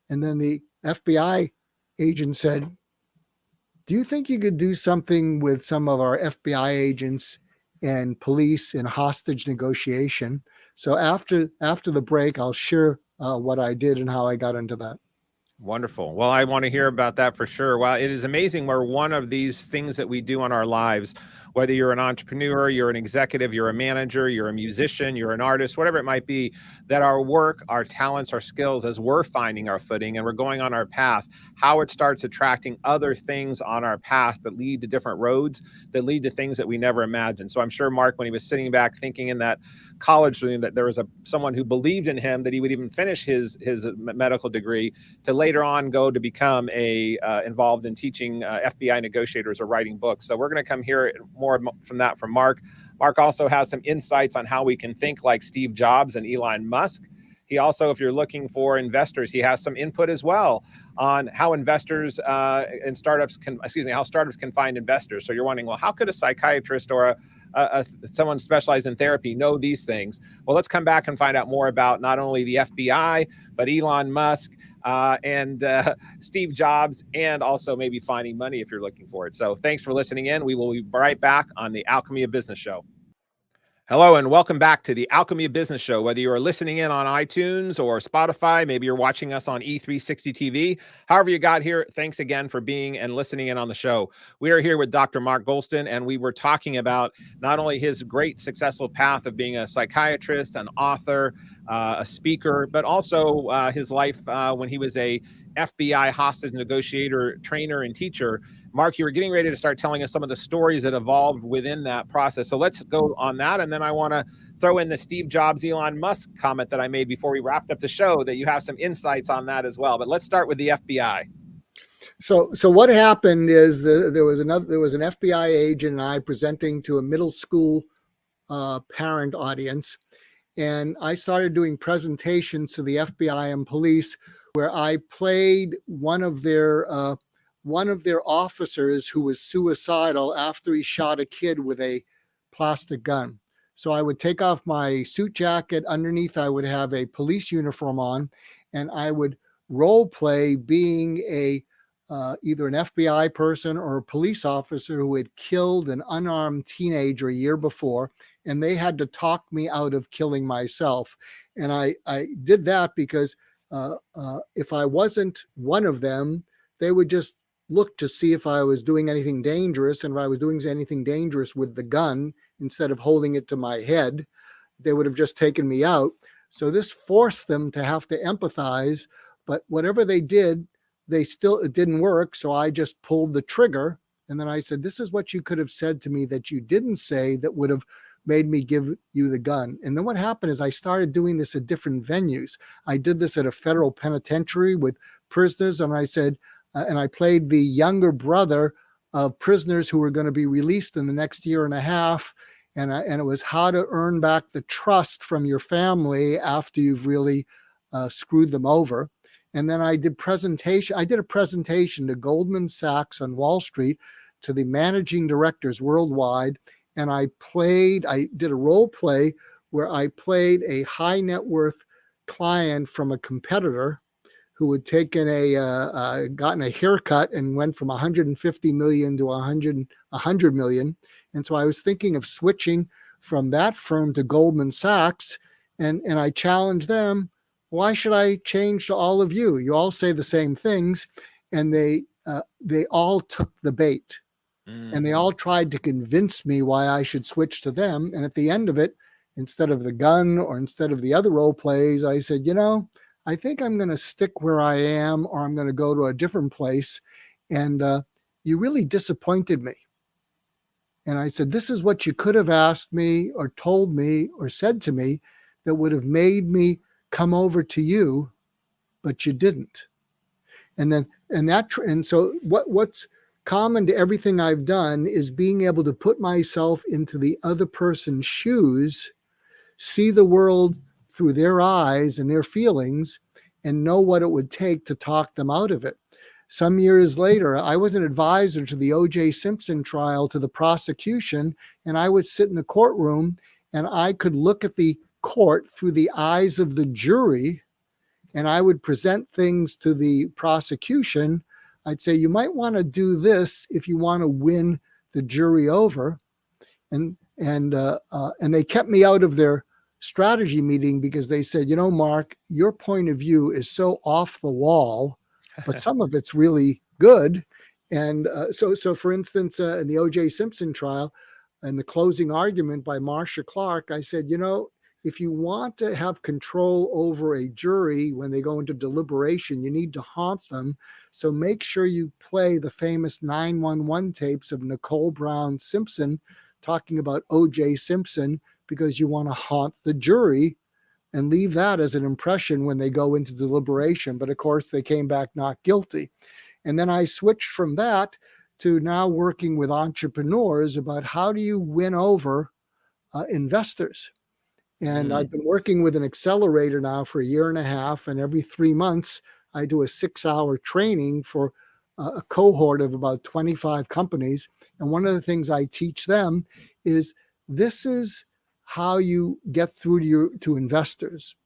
And then the FBI agent said, "Do you think you could do something with some of our FBI agents and police in hostage negotiation?" So after the break, I'll share what I did and how I got into that. Wonderful. Well, I want to hear about that for sure. Well, it is amazing where one of these things that we do in our lives, whether you're an entrepreneur, you're an executive, you're a manager, you're a musician, you're an artist, whatever it might be, that our work, our talents, our skills, as we're finding our footing and we're going on our path, how it starts attracting other things on our path that lead to different roads, that lead to things that we never imagined. So I'm sure Mark, when he was sitting back thinking in that college room that there was someone who believed in him, that he would even finish his medical degree, to later on go to become involved in teaching FBI negotiators or writing books. So we're going to come hear more from Mark. Mark also has some insights on how we can think like Steve Jobs and Elon Musk. He also, if you're looking for investors, he has some input as well on how investors and startups how startups can find investors. So you're wondering, well, how could a psychiatrist or someone specialized in therapy know these things? Well, let's come back and find out more about not only the FBI, but Elon Musk and Steve Jobs, and also maybe finding money if you're looking for it. So thanks for listening in. We will be right back on the Alchemy of Business Show. Hello, and welcome back to the Alchemy of Business Show. Whether you are listening in on iTunes or Spotify, maybe you're watching us on E360 TV, however you got here, thanks again for being and listening in on the show. We are here with Dr. Mark Goulston, and we were talking about not only his great successful path of being a psychiatrist, an author, a speaker, but also his life when he was a FBI hostage negotiator, trainer, and teacher. Mark, you were getting ready to start telling us some of the stories that evolved within that process. So let's go on that. And then I want to throw in the Steve Jobs, Elon Musk comment that I made before we wrapped up the show, that you have some insights on that as well. But let's start with the FBI. So what happened is there was an FBI agent and I presenting to a middle school parent audience. And I started doing presentations to the FBI and police where I played one of their officers who was suicidal after he shot a kid with a plastic gun. So I would take off my suit jacket. Underneath, I would have a police uniform on, and I would role play being either an FBI person or a police officer who had killed an unarmed teenager a year before, and they had to talk me out of killing myself. And I did that because if I wasn't one of them, they would just look to see if I was doing anything dangerous. And if I was doing anything dangerous with the gun, instead of holding it to my head, they would have just taken me out. So this forced them to have to empathize, but whatever they did, it didn't work. So I just pulled the trigger. And then I said, this is what you could have said to me that you didn't say that would have made me give you the gun. And then what happened is I started doing this at different venues. I did this at a federal penitentiary with prisoners. And I said, and I played the younger brother of prisoners who were going to be released in the next year and a half. And it was how to earn back the trust from your family after you've really screwed them over. And then I did a presentation to Goldman Sachs on Wall Street, to the managing directors worldwide. And I did a role play where I played a high net worth client from a competitor who had taken gotten a haircut and went from 150 million to 100 million. And so I was thinking of switching from that firm to Goldman Sachs. And I challenged them, why should I change to all of you? You all say the same things. And they all took the bait. And they all tried to convince me why I should switch to them. And at the end of it, instead of the gun or instead of the other role plays, I said, I think I'm going to stick where I am, or I'm going to go to a different place. And you really disappointed me. And I said, this is what you could have asked me or told me or said to me that would have made me come over to you, but you didn't. And so what's common to everything I've done is being able to put myself into the other person's shoes, see the world through their eyes and their feelings, and know what it would take to talk them out of it. Some years later, I was an advisor to the O.J. Simpson trial, to the prosecution, and I would sit in the courtroom and I could look at the court through the eyes of the jury, and I would present things to the prosecution. I'd say, you might want to do this if you want to win the jury over. And they kept me out of their strategy meeting because they said, Mark, your point of view is so off the wall, but some of it's really good. And so for instance, in the O.J. Simpson trial, in the closing argument by Marcia Clark, I said, if you want to have control over a jury when they go into deliberation, you need to haunt them. So make sure you play the famous 911 tapes of Nicole Brown Simpson talking about O.J. Simpson, because you want to haunt the jury and leave that as an impression when they go into deliberation. But of course, they came back not guilty. And then I switched from that to now working with entrepreneurs about how do you win over investors. And I've been working with an accelerator now for a year and a half. And every 3 months, I do a 6-hour training for a cohort of about 25 companies. And one of the things I teach them is this is how you get through to investors.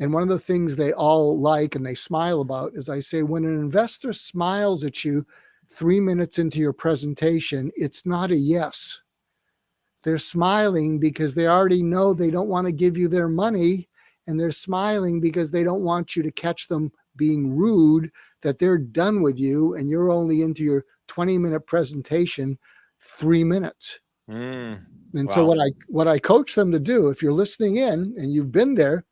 And one of the things they all like and they smile about is I say, when an investor smiles at you 3 minutes into your presentation, it's not a yes. They're smiling because they already know they don't want to give you their money, and they're smiling because they don't want you to catch them being rude, that they're done with you and you're only into your 20-minute presentation 3 minutes. And wow. So what I coach them to do, if you're listening in and you've been there,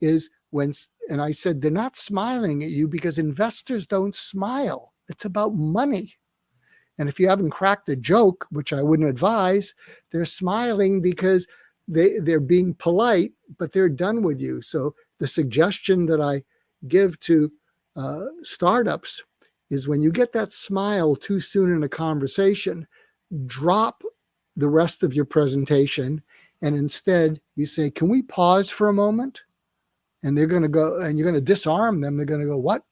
is and I said, they're not smiling at you because investors don't smile. It's about money. And if you haven't cracked a joke, which I wouldn't advise, they're smiling because they're being polite, but they're done with you. So the suggestion that I give to startups is when you get that smile too soon in a conversation, drop the rest of your presentation. And instead you say, can we pause for a moment? And they're going to go, and you're going to disarm them. They're going to go, what?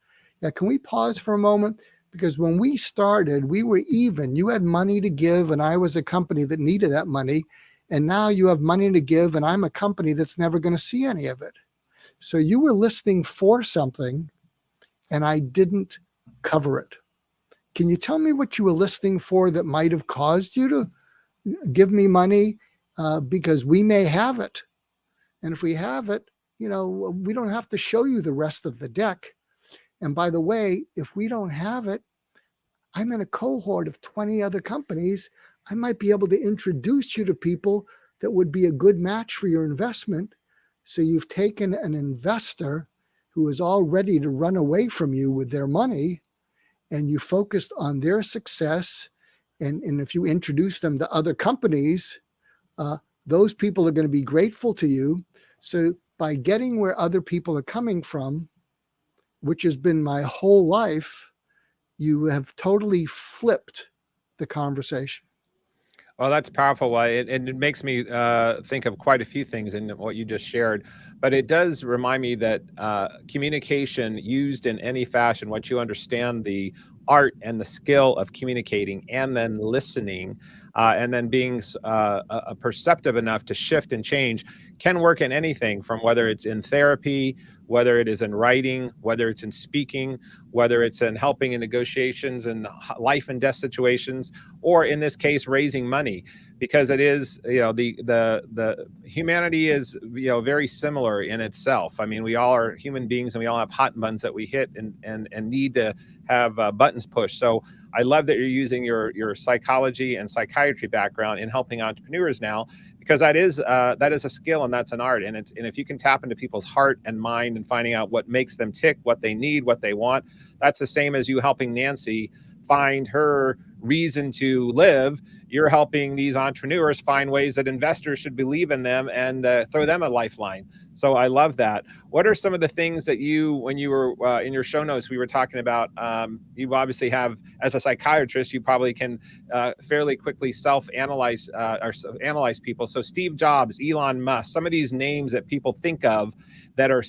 Yeah, can we pause for a moment? Because when we started, we were even. You had money to give, and I was a company that needed that money. And now you have money to give, and I'm a company that's never going to see any of it. So you were listening for something, and I didn't cover it. Can you tell me what you were listening for that might have caused you to give me money? Because we may have it. And if we have it, we don't have to show you the rest of the deck. And by the way, if we don't have it, I'm in a cohort of 20 other companies. I might be able to introduce you to people that would be a good match for your investment. So you've taken an investor who is all ready to run away from you with their money, and you focused on their success. And if you introduce them to other companies, those people are going to be grateful to you. So by getting where other people are coming from, which has been my whole life, you have totally flipped the conversation. Well, that's powerful. And it makes me think of quite a few things in what you just shared. But it does remind me that communication used in any fashion, once you understand the art and the skill of communicating and then listening, and then being perceptive enough to shift and change, can work in anything, from whether it's in therapy, whether it is in writing, whether it's in speaking, whether it's in helping in negotiations and life and death situations, or in this case, raising money, because it is, the humanity is, very similar in itself. I mean, we all are human beings, and we all have hot buttons that we hit and need to have buttons pushed. So I love that you're using your psychology and psychiatry background in helping entrepreneurs now, because that is a skill and that's an art. And if you can tap into people's heart and mind and finding out what makes them tick, what they need, what they want, that's the same as you helping Nancy find her reason to live. You're helping these entrepreneurs find ways that investors should believe in them and throw them a lifeline. So I love that. What are some of the things that when you were in your show notes, we were talking about, you obviously have, as a psychiatrist, you probably can fairly quickly self-analyze or analyze people. So Steve Jobs, Elon Musk, some of these names that people think of that are,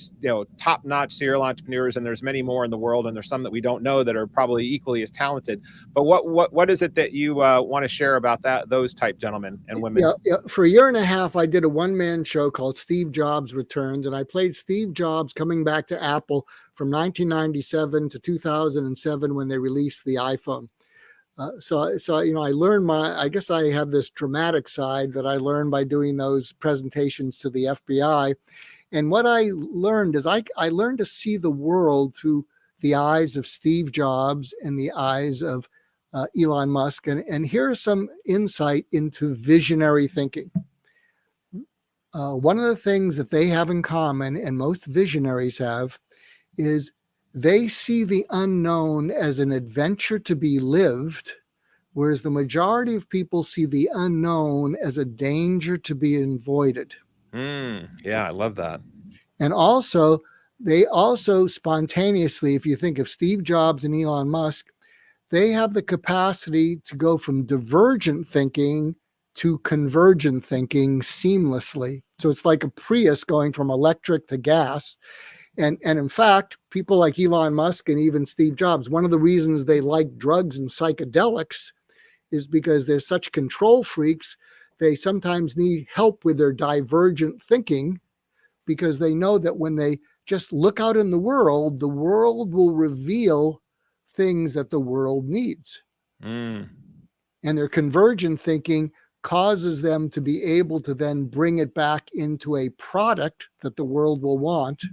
top-notch serial entrepreneurs, and there's many more in the world, and there's some that we don't know that are probably equally as talented. But what is it that you want to share about those type gentlemen and women? Yeah. For a year and a half, I did a one-man show called Steve Jobs Returns, and I played Steve Jobs coming back to Apple from 1997 to 2007 when they released the iPhone. So I learned I guess I have this dramatic side that I learned by doing those presentations to the FBI. And what I learned is I learned to see the world through the eyes of Steve Jobs and the eyes of Elon Musk. And here's some insight into visionary thinking. One of the things that they have in common, and most visionaries have, is they see the unknown as an adventure to be lived, whereas the majority of people see the unknown as a danger to be avoided. Yeah, I love that. And also, they also spontaneously, if you think of Steve Jobs and Elon Musk, they have the capacity to go from divergent thinking to convergent thinking seamlessly. So it's like a Prius going from electric to gas. And in fact, people like Elon Musk and even Steve Jobs, one of the reasons they like drugs and psychedelics is because they're such control freaks. They sometimes need help with their divergent thinking, because they know that when they just look out in the world will reveal things that the world needs. And their convergent thinking causes them to be able to then bring it back into a product that the world will want.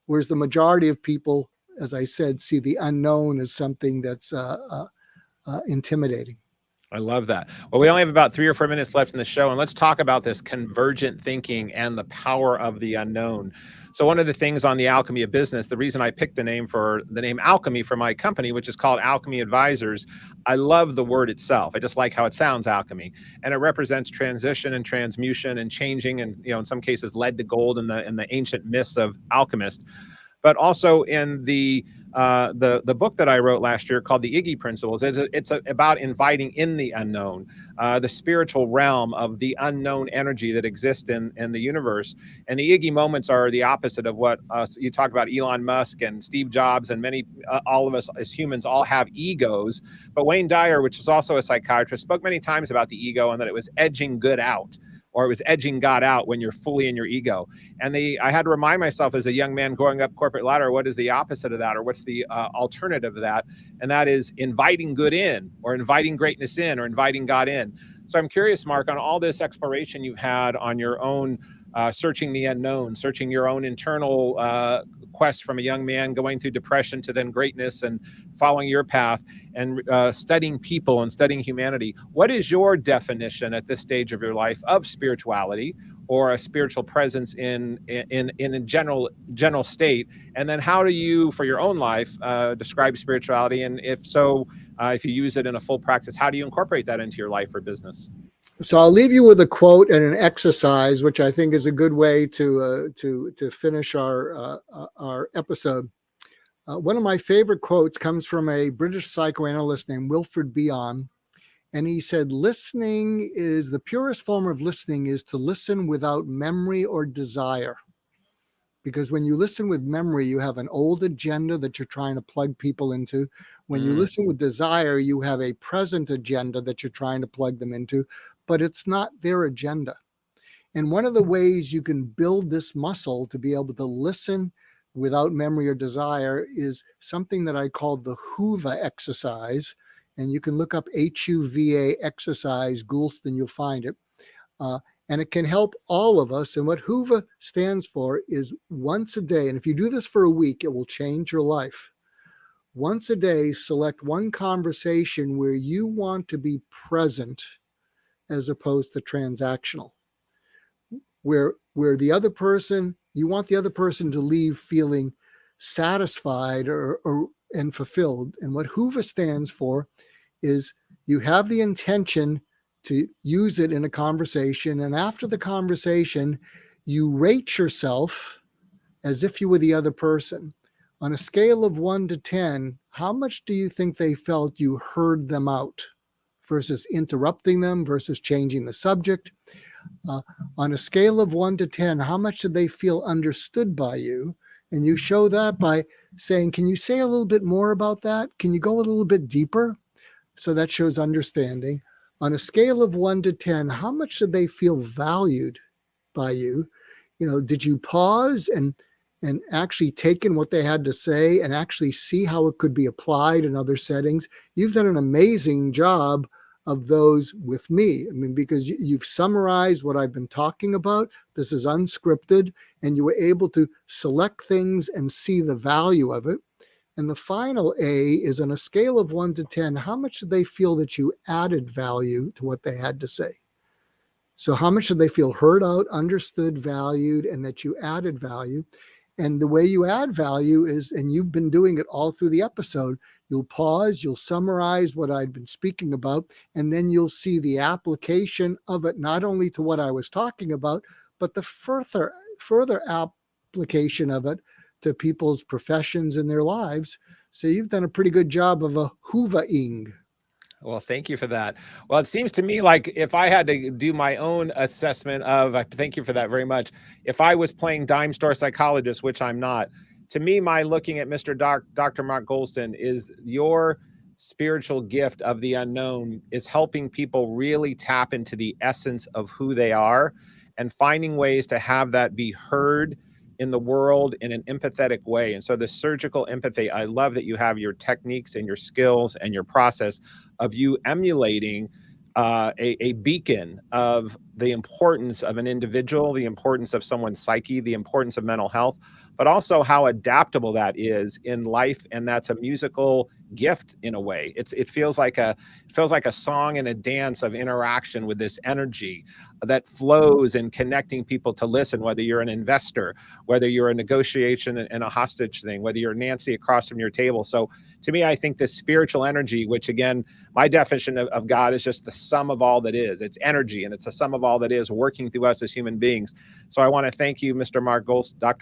Whereas the majority of people, as I said, see the unknown as something that's intimidating. I love that. Well, we only have about 3 or 4 minutes left in the show, and let's talk about this convergent thinking and the power of the unknown. So one of the things on the Alchemy of Business, the reason I picked the name Alchemy for my company, which is called Alchemy Advisors, I love the word itself. I just like how it sounds, alchemy. And it represents transition and transmutation and changing, and in some cases lead to gold in the ancient myths of alchemists. But also in the book that I wrote last year called the Iggy Principles, it's about inviting in the unknown, the spiritual realm of the unknown energy that exists in the universe. And the Iggy moments are the opposite of what you talk about. Elon Musk and Steve Jobs and all of us as humans all have egos. But Wayne Dyer, which is also a psychiatrist, spoke many times about the ego and that it was edging good out, or it was edging God out when you're fully in your ego. And I had to remind myself as a young man going up corporate ladder, what is the opposite of that, or what's the alternative of that? And that is inviting good in, or inviting greatness in, or inviting God in. So I'm curious, Mark, on all this exploration you've had on your own, searching the unknown, searching your own internal quest from a young man going through depression to then greatness and following your path and studying people and studying humanity. What is your definition at this stage of your life of spirituality? or a spiritual presence in a general state? And then how do you, for your own life, describe spirituality? And if so, if you use it in a full practice, how do you incorporate that into your life or business? So I'll leave you with a quote and an exercise, which I think is a good way to finish our episode. One of my favorite quotes comes from a British psychoanalyst named Wilfred Bion, and he said, "Listening is the purest form of listening is to listen without memory or desire." Because when you listen with memory, you have an old agenda that you're trying to plug people into. When you listen with desire, you have a present agenda that you're trying to plug them into, but it's not their agenda. And one of the ways you can build this muscle to be able to listen without memory or desire is something that I call the HUVA exercise. And you can look up HUVA exercise, Goulston, you'll find it. And it can help all of us. And what HUVA stands for is once a day. And if you do this for a week, it will change your life. Once a day, select one conversation where you want to be present as opposed to transactional. Where the other person, you want the other person to leave feeling satisfied and fulfilled. And what HUVA stands for is you have the intention to use it in a conversation. And after the conversation, you rate yourself as if you were the other person. On a scale of 1 to 10, how much do you think they felt you heard them out versus interrupting them versus changing the subject? On a scale of 1 to 10, how much did they feel understood by you? And you show that by saying, can you say a little bit more about that? Can you go a little bit deeper? So that shows understanding. On a scale of 1 to 10, how much did they feel valued by you? Did you pause and actually take in what they had to say and actually see how it could be applied in other settings? You've done an amazing job of those with me. I mean, because you've summarized what I've been talking about. This is unscripted, and you were able to select things and see the value of it. And the final A is on a scale of 1 to 10, how much did they feel that you added value to what they had to say? So how much did they feel heard out, understood, valued, and that you added value? And the way you add value is, and you've been doing it all through the episode, you'll pause, you'll summarize what I've been speaking about, and then you'll see the application of it, not only to what I was talking about, but the further application of it to people's professions and their lives. So you've done a pretty good job of a hoovaing. Well, thank you for that. Well, it seems to me like if I had to do my own assessment of, thank you for that very much. If I was playing dime store psychologist, which I'm not, to me, my looking at Dr. Mark Goulston is your spiritual gift of the unknown is helping people really tap into the essence of who they are and finding ways to have that be heard in the world in an empathetic way. And so the surgical empathy, I love that you have your techniques and your skills and your process of you emulating a beacon of the importance of an individual, the importance of someone's psyche, the importance of mental health, but also how adaptable that is in life. And that's a musical gift in a way. It feels like a song and a dance of interaction with this energy that flows and connecting people to listen, whether you're an investor, whether you're a negotiation and a hostage thing, whether you're Nancy across from your table. So to me, I think this spiritual energy, which again, my definition of God is just the sum of all that is. It's energy, and it's the sum of all that is working through us as human beings. So I want to thank you, Dr.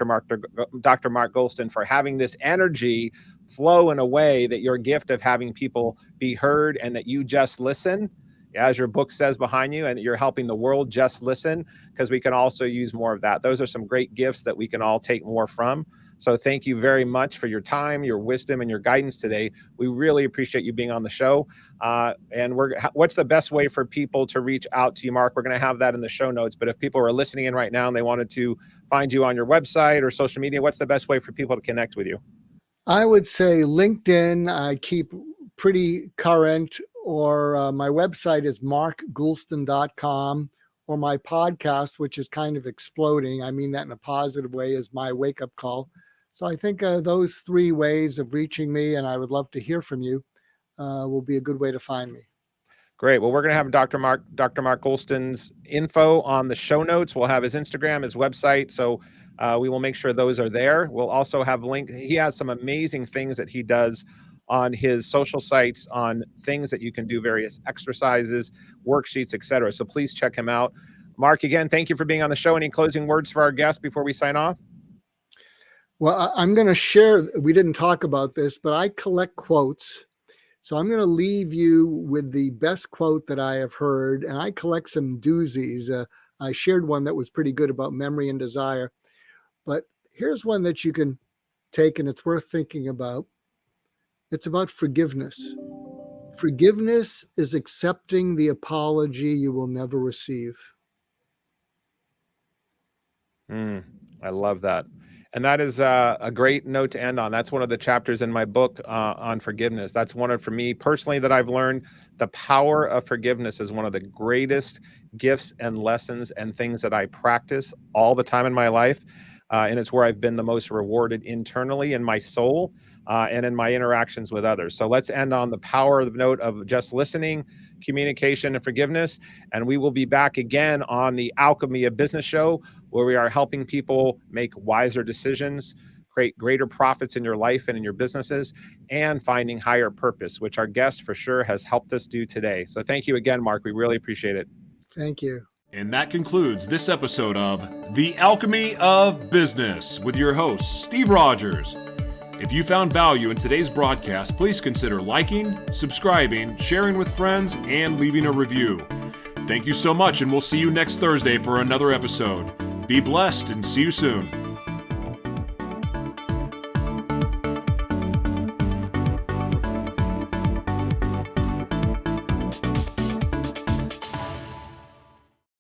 Mark Goulston, for having this energy flow in a way that your gift of having people be heard and that you just listen, as your book says behind you, and that you're helping the world just listen, because we can also use more of that. Those are some great gifts that we can all take more from. So thank you very much for your time, your wisdom, and your guidance today. We really appreciate you being on the show. And what's the best way for people to reach out to you, Mark? We're going to have that in the show notes. But if people are listening in right now and they wanted to find you on your website or social media, what's the best way for people to connect with you? I would say LinkedIn. I keep pretty current, or my website is markgoulston.com, or my podcast, which is kind of exploding. I mean that in a positive way, is my wake up call. So I think those 3 ways of reaching me, and I would love to hear from you, will be a good way to find me. Great. Well, we're going to have Dr. Mark Goulston's info on the show notes. We'll have his Instagram, his website. So we will make sure those are there. We'll also have link. He has some amazing things that he does on his social sites on things that you can do, various exercises, worksheets, etc. So please check him out. Mark, again, thank you for being on the show. Any closing words for our guests before we sign off? Well, I'm going to share, we didn't talk about this, but I collect quotes. So I'm going to leave you with the best quote that I have heard, and I collect some doozies. I shared one that was pretty good about memory and desire, but here's one that you can take, and it's worth thinking about. It's about forgiveness. Forgiveness is accepting the apology you will never receive. I love that. And that is a great note to end on. That's one of the chapters in my book on forgiveness. That's one of, for me personally, that I've learned the power of forgiveness is one of the greatest gifts and lessons and things that I practice all the time in my life. And it's where I've been the most rewarded internally in my soul and in my interactions with others. So let's end on the power of the note of just listening, communication, and forgiveness. And we will be back again on the Alchemy of Business Show, where we are helping people make wiser decisions, create greater profits in your life and in your businesses, and finding higher purpose, which our guest for sure has helped us do today. So thank you again, Mark. We really appreciate it. Thank you. And that concludes this episode of The Alchemy of Business with your host, Steve Rodgers. If you found value in today's broadcast, please consider liking, subscribing, sharing with friends, and leaving a review. Thank you so much, and we'll see you next Thursday for another episode. Be blessed and see you soon.